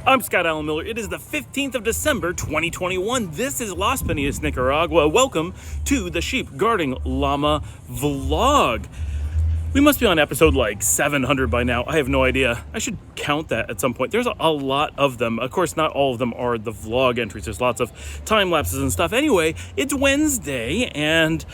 I'm Scott Allen Miller. It is the 15th of December, 2021. This is Las Peñitas, Nicaragua. Welcome to the Sheep Guarding Llama vlog. We must be on episode like 700 by now. I have no idea. I should count that at some point. There's a lot of them. Of course, not all of them are the vlog entries. There's lots of time lapses and stuff. Anyway, it's Wednesday and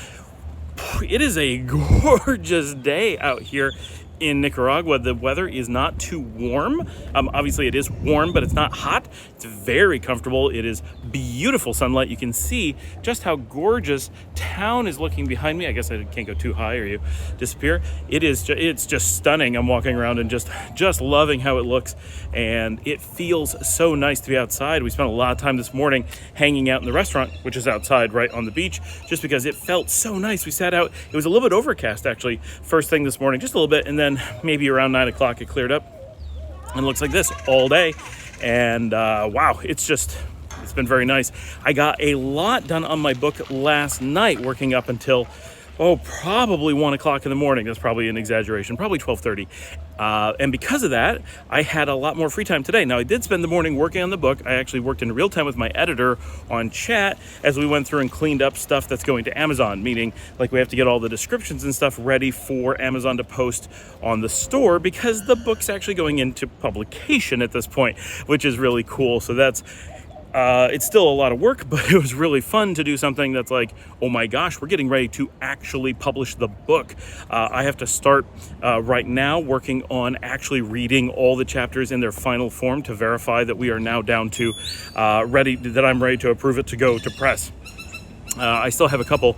it is a gorgeous day out here in Nicaragua. The weather is not too warm. Obviously it is warm, but it's not hot. It's very comfortable. It is beautiful sunlight. You can see just how gorgeous town is looking behind me. I guess I can't go too high or you disappear. It's just stunning. I'm walking around and just loving how it looks, and it feels so nice to be outside. We spent a lot of time this morning hanging out in the restaurant, which is outside right on the beach, just because it felt so nice. We sat out. It was a little bit overcast actually first thing this morning, just a little bit, and then maybe around 9 o'clock it cleared up and it looks like this all day. And wow, it's been very nice. I got a lot done on my book last night, working up until probably 1 o'clock in the morning. That's probably an exaggeration, probably 12:30. And because of that, I had a lot more free time today. Now, I did spend the morning working on the book. I actually worked in real time with my editor on chat as we went through and cleaned up stuff that's going to Amazon, meaning like we have to get all the descriptions and stuff ready for Amazon to post on the store, because the book's actually going into publication at this point, which is really cool. So that's it's still a lot of work, but it was really fun to do something that's like, oh my gosh, we're getting ready to actually publish the book. I have to start right now working on actually reading all the chapters in their final form to verify that we are now down to I'm ready to approve it to go to press. I still have a couple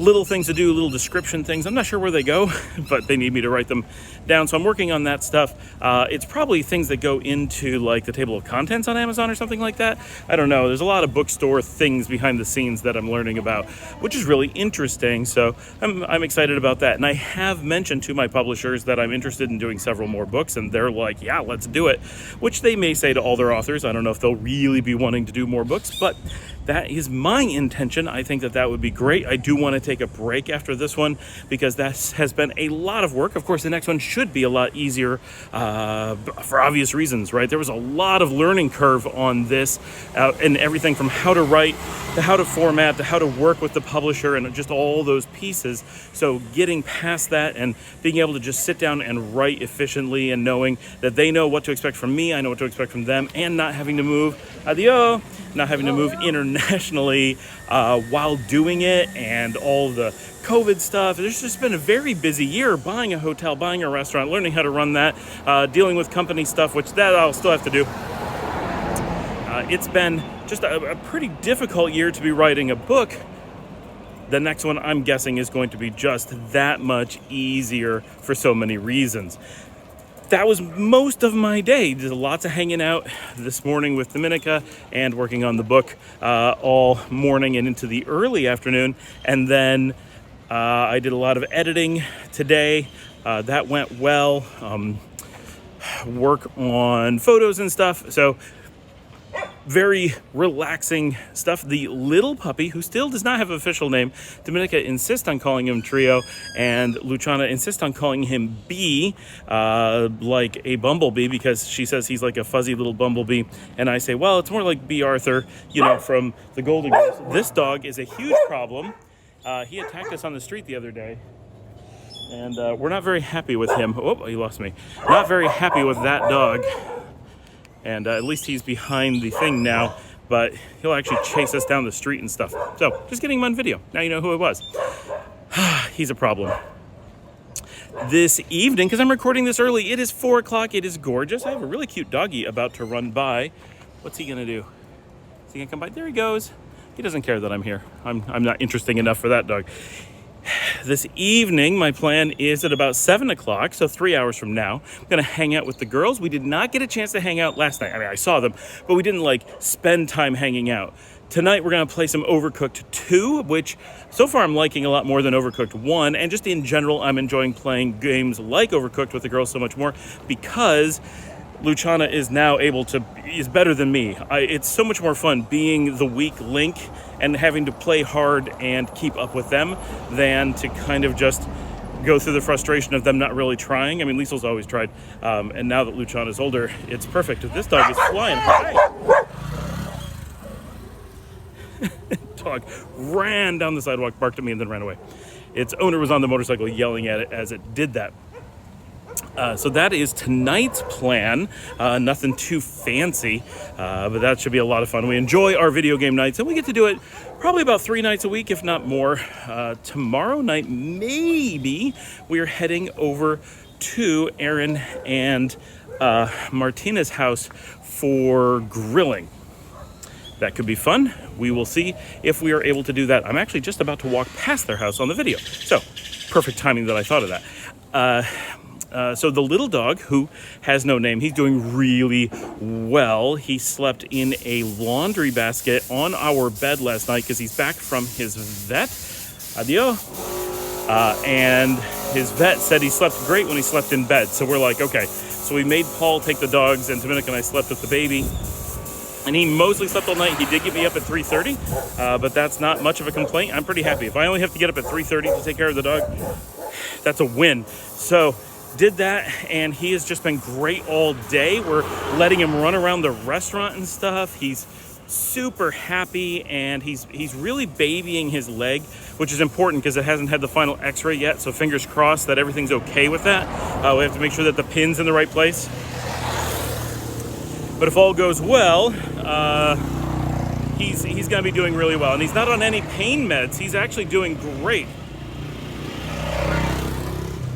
little things to do, little description things. I'm not sure where they go, but they need me to write them down. So I'm working on that stuff. It's probably things that go into like the table of contents on Amazon or something like that. I don't know. There's a lot of bookstore things behind the scenes that I'm learning about, which is really interesting. So I'm excited about that. And I have mentioned to my publishers that I'm interested in doing several more books, and they're like, yeah, let's do it, which they may say to all their authors. I don't know if they'll really be wanting to do more books, but that is my intention. I think that would be great. I do want to take a break after this one because that has been a lot of work. Of course, the next one should be a lot easier for obvious reasons, right? There was a lot of learning curve on this and everything from how to write to how to format to how to work with the publisher and just all those pieces. So getting past that and being able to just sit down and write efficiently and knowing that they know what to expect from me, I know what to expect from them, and not having to move internationally while doing it, and all the COVID stuff. There's just been a very busy year buying a hotel, buying a restaurant, learning how to run that, dealing with company stuff, which that I'll still have to do. It's been just a pretty difficult year to be writing a book. The next one, I'm guessing, is going to be just that much easier for so many reasons. That was most of my day. There's lots of hanging out this morning with Dominica and working on the book all morning and into the early afternoon. And then I did a lot of editing today. That went well. Work on photos and stuff. So very relaxing stuff. The little puppy, who still does not have an official name, Dominica insists on calling him Trio, and Luciana insists on calling him Bee, like a bumblebee, because she says he's like a fuzzy little bumblebee. And I say, well, it's more like B. Arthur, from the Golden Girls. This dog is a huge problem. He attacked us on the street the other day, and we're not very happy with him. Oh, he lost me. Not very happy with that dog. And at least he's behind the thing now, but he'll actually chase us down the street and stuff. So just getting him on video. Now you know who it was. He's a problem. This evening, because I'm recording this early, it is 4 o'clock. It is gorgeous. I have a really cute doggy about to run by. What's he going to do? Is he going to come by? There he goes. He doesn't care that I'm here. I'm not interesting enough for that dog. This evening, my plan is at about 7 o'clock, so 3 hours from now, I'm going to hang out with the girls. We did not get a chance to hang out last night. I mean, I saw them, but we didn't, spend time hanging out. Tonight, we're going to play some Overcooked 2, which so far I'm liking a lot more than Overcooked 1. And just in general, I'm enjoying playing games like Overcooked with the girls so much more because Luciana is now is better than me. It's so much more fun being the weak link and having to play hard and keep up with them than to kind of just go through the frustration of them not really trying. I mean, Liesel's always tried, and now that Lucian is older, it's perfect. This dog is flying high. Dog ran down the sidewalk, barked at me, and then ran away. Its owner was on the motorcycle yelling at it as it did that. So that is tonight's plan. Nothing too fancy, but that should be a lot of fun. We enjoy our video game nights, and we get to do it probably about 3 nights a week, if not more. Tomorrow night, maybe, we're heading over to Aaron and Martina's house for grilling. That could be fun. We will see if we are able to do that. I'm actually just about to walk past their house on the video. So, perfect timing that I thought of that. So the little dog, who has no name, he's doing really well. He slept in a laundry basket on our bed last night because he's back from his vet. Adios. And his vet said he slept great when he slept in bed. So we're like, okay. So we made Paul take the dogs, and Dominica and I slept with the baby. And he mostly slept all night. He did get me up at 3:30, but that's not much of a complaint. I'm pretty happy. If I only have to get up at 3:30 to take care of the dog, that's a win. So did that, and he has just been great all day. We're letting him run around the restaurant and stuff. He's super happy, and he's really babying his leg, which is important because it hasn't had the final x-ray yet, so fingers crossed that everything's okay with that. We have to make sure that the pin's in the right place. But if all goes well, he's going to be doing really well. And he's not on any pain meds. He's actually doing great.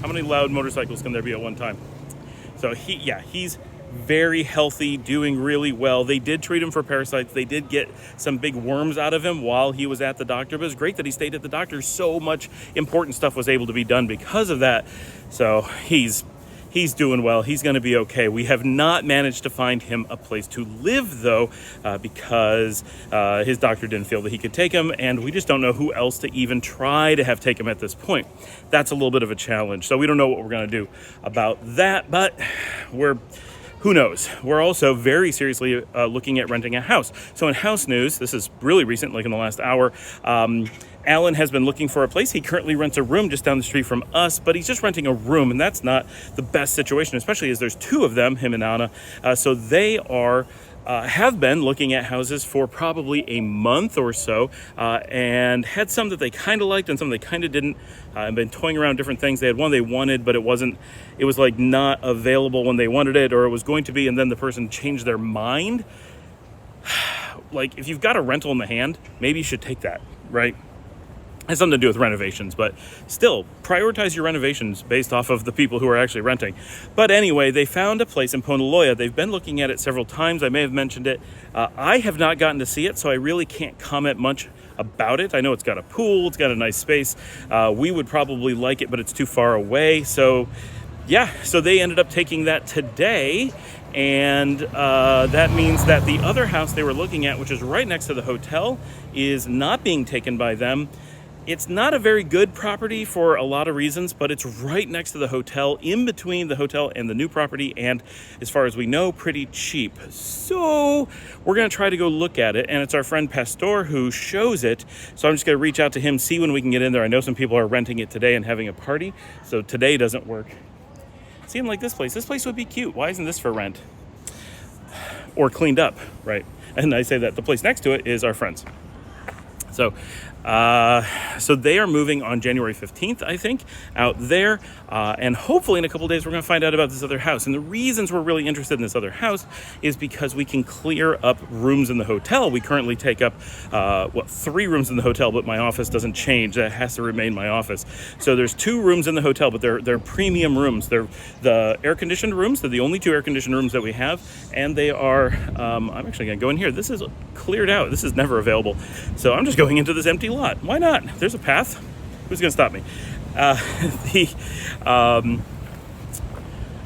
How many loud motorcycles can there be at one time? So he's very healthy, doing really well. They did treat him for parasites. They did get some big worms out of him while he was at the doctor. But it was great that he stayed at the doctor. So much important stuff was able to be done because of that. So he's doing well. He's going to be okay. We have not managed to find him a place to live, though, because his doctor didn't feel that he could take him, and we just don't know who else to even try to have take him at this point. That's a little bit of a challenge. So we don't know what we're going to do about that, but who knows? We're also very seriously looking at renting a house. So in house news, this is really recent, like in the last hour, Alan has been looking for a place. He currently rents a room just down the street from us, but he's just renting a room, and that's not the best situation, especially as there's 2 of them, him and Anna. So they have been looking at houses for probably a month or so, and had some that they kind of liked and some they kind of didn't, and been toying around different things. They had one they wanted, but it was like not available when they wanted it, or it was going to be, and then the person changed their mind. Like, if you've got a rental in the hand, maybe you should take that, right? Has something to do with renovations, but still, prioritize your renovations based off of the people who are actually renting. But anyway, they found a place in Ponaloya. They've been looking at it several times. I may have mentioned it. I have not gotten to see it, so I really can't comment much about it. I know it's got a pool, it's got a nice space. We would probably like it, but it's too far away. So they ended up taking that today. And that means that the other house they were looking at, which is right next to the hotel, is not being taken by them. It's not a very good property for a lot of reasons, but it's right next to the hotel, in between the hotel and the new property, and as far as we know, pretty cheap. So we're going to try to go look at it, and it's our friend Pastor who shows it. So I'm just going to reach out to him, see when we can get in there. I know some people are renting it today and having a party, so today doesn't work. Seemed like this place would be cute. Why isn't this for rent? Or cleaned up, right? And I say that the place next to it is our friend's. So they are moving on January 15th, I think, out there. And hopefully in a couple of days, we're going to find out about this other house. And the reasons we're really interested in this other house is because we can clear up rooms in the hotel. We currently take up, 3 rooms in the hotel, but my office doesn't change. That has to remain my office. So there's 2 rooms in the hotel, but they're premium rooms. They're the air-conditioned rooms. They're the only 2 air-conditioned rooms that we have. And they are, I'm actually going to go in here. This is cleared out. This is never available. So I'm just going into this empty lot. Why not? There's a path. Who's going to stop me?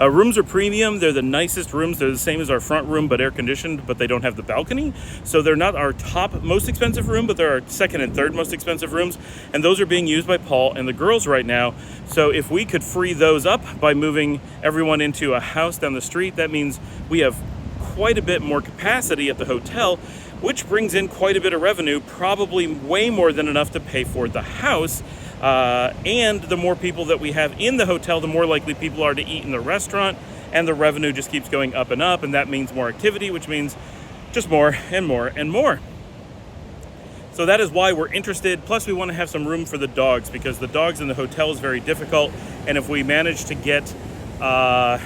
Rooms are premium. They're the nicest rooms. They're the same as our front room, but air conditioned, but they don't have the balcony. So they're not our top most expensive room, but they're our second and third most expensive rooms. And those are being used by Paul and the girls right now. So if we could free those up by moving everyone into a house down the street, that means we have quite a bit more capacity at the hotel, which brings in quite a bit of revenue, probably way more than enough to pay for the house. And the more people that we have in the hotel, the more likely people are to eat in the restaurant, and the revenue just keeps going up, and that means more activity, which means just more and more and more. So that is why we're interested. Plus, we want to have some room for the dogs, because the dogs in the hotel is very difficult. And if we manage to get a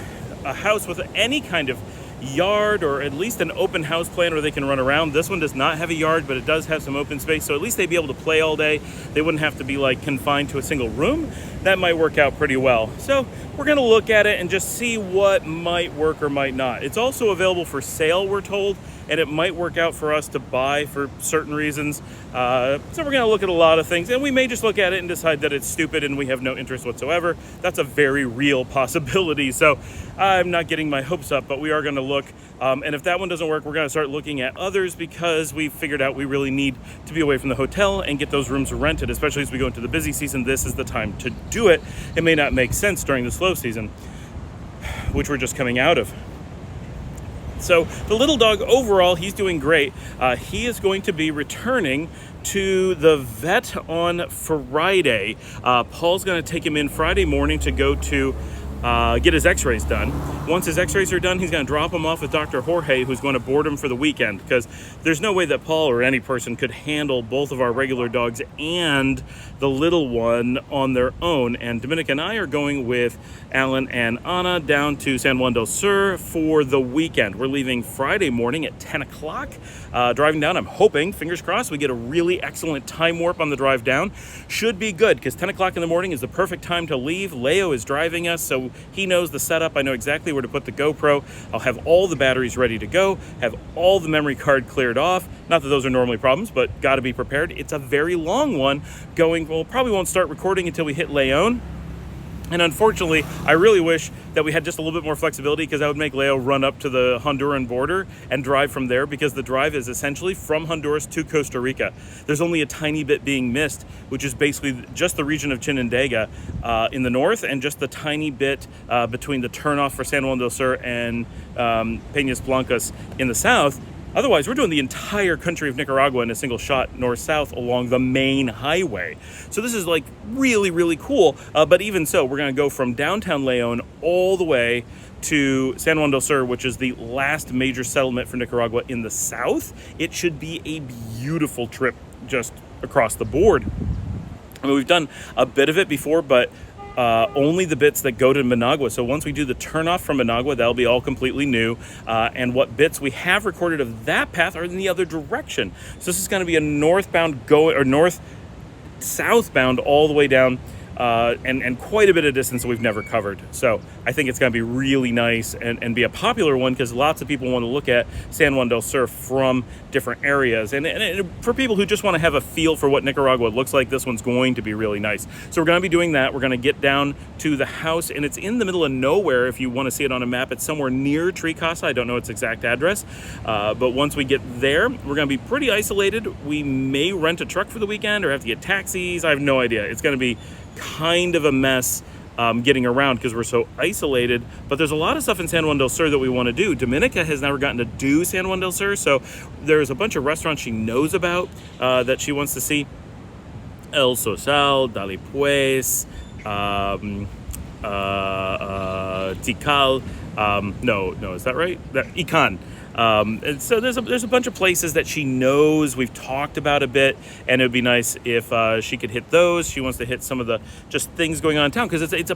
house with any kind of yard, or at least an open house plan where they can run around. This one does not have a yard, but it does have some open space, so at least they'd be able to play all day. They wouldn't have to be like confined to a single room. That might work out pretty well. So we're going to look at it and just see what might work or might not. It's also available for sale, we're told, and it might work out for us to buy for certain reasons. So we're going to look at a lot of things, and we may just look at it and decide that it's stupid and we have no interest whatsoever. That's a very real possibility. So I'm not getting my hopes up, but we are going to look. And if that one doesn't work, we're going to start looking at others, because we figured out we really need to be away from the hotel and get those rooms rented, especially as we go into the busy season. This is the time to do it. It may not make sense during the slow season, which we're just coming out of. So the little dog overall, he's doing great. He is going to be returning to the vet on Friday. Paul's going to take him in Friday morning to go to get his x-rays done. Once his x-rays are done, he's going to drop him off with Dr. Jorge, who's going to board him for the weekend, because there's no way that Paul or any person could handle both of our regular dogs and the little one on their own. And Dominica and I are going with Alan and Anna down to San Juan del Sur for the weekend. We're leaving Friday morning at 10 o'clock. Driving down, I'm hoping, fingers crossed, we get a really excellent time warp on the drive down. Should be good, because 10 o'clock in the morning is the perfect time to leave. Leo is driving us, so he knows the setup. I know exactly where to put the GoPro. I'll have all the batteries ready to go, have all the memory card cleared off. Not that those are normally problems, but got to be prepared. It's a very long one going. Well, probably won't start recording until we hit Leon. And unfortunately, I really wish that we had just a little bit more flexibility, because I would make Leo run up to the Honduran border and drive from there, because the drive is essentially from Honduras to Costa Rica. There's only a tiny bit being missed, which is basically just the region of Chinandega in the north, and just the tiny bit between the turnoff for San Juan del Sur and Peñas Blancas in the south. Otherwise, we're doing the entire country of Nicaragua in a single shot, north-south, along the main highway. So this is like really, really cool. But even so, we're going to go from downtown Leon all the way to San Juan del Sur, which is the last major settlement for Nicaragua in the south. It should be a beautiful trip just across the board. I mean, we've done a bit of it before, but only the bits that go to Managua. So once we do the turnoff from Managua, that'll be all completely new. And what bits we have recorded of that path are in the other direction. So this is going to be a northbound north-southbound all the way down, and quite a bit of distance that we've never covered. So I think it's going to be really nice and be a popular one, because lots of people want to look at San Juan del Sur from different areas. And for people who just want to have a feel for what Nicaragua looks like, this one's going to be really nice. So we're going to be doing that. We're going to get down to the house, and it's in the middle of nowhere. If you want to see it on a map, it's somewhere near Tricasa. I don't know its exact address. But once we get there, we're going to be pretty isolated. We may rent a truck for the weekend or have to get taxis. I have no idea. It's going to be kind of a mess getting around, because we're so isolated. But there's a lot of stuff in San Juan del Sur that we want to do. Dominica has never gotten to do San Juan del Sur, so there's a bunch of restaurants she knows about that she wants to see. El Sosal, Dali Pues, Tikal, no, is that right? Ican. And so there's a bunch of places that she knows we've talked about a bit, and it would be nice if she could hit those. She wants to hit some of the just things going on in town, because it's a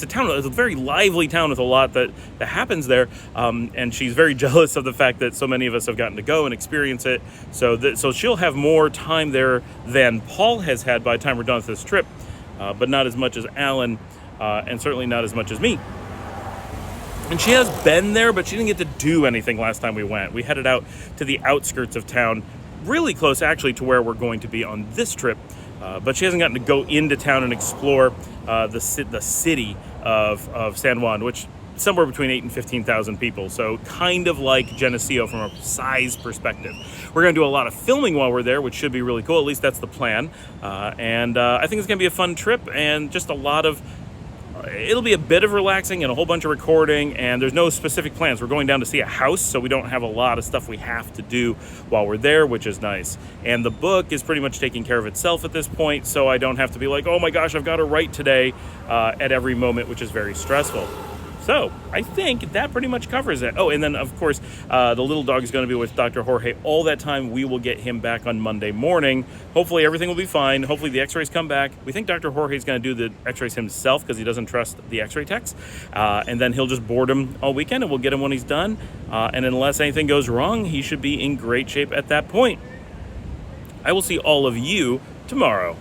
town, it's a very lively town with a lot that happens there, and she's very jealous of the fact that so many of us have gotten to go and experience it. So she'll have more time there than Paul has had by the time we're done with this trip, but not as much as Alan, and certainly not as much as me. And she has been there, but she didn't get to do anything last time we went. We headed out to the outskirts of town, really close actually to where we're going to be on this trip. But she hasn't gotten to go into town and explore the city of San Juan, which is somewhere between 8,000 and 15,000 people. So kind of like Geneseo from a size perspective. We're going to do a lot of filming while we're there, which should be really cool. At least that's the plan. And I think it's going to be a fun trip, and just a lot of it'll be a bit of relaxing and a whole bunch of recording, and there's no specific plans. We're going down to see a house, so we don't have a lot of stuff we have to do while we're there, which is nice. And the book is pretty much taking care of itself at this point, so I don't have to be like, oh my gosh, I've got to write today at every moment, which is very stressful. So I think that pretty much covers it. Oh, and then of course, the little dog is going to be with Dr. Jorge all that time. We will get him back on Monday morning. Hopefully everything will be fine. Hopefully the x-rays come back. We think Dr. Jorge is going to do the x-rays himself because he doesn't trust the x-ray techs. And then he'll just board him all weekend and we'll get him when he's done. And unless anything goes wrong, he should be in great shape at that point. I will see all of you tomorrow.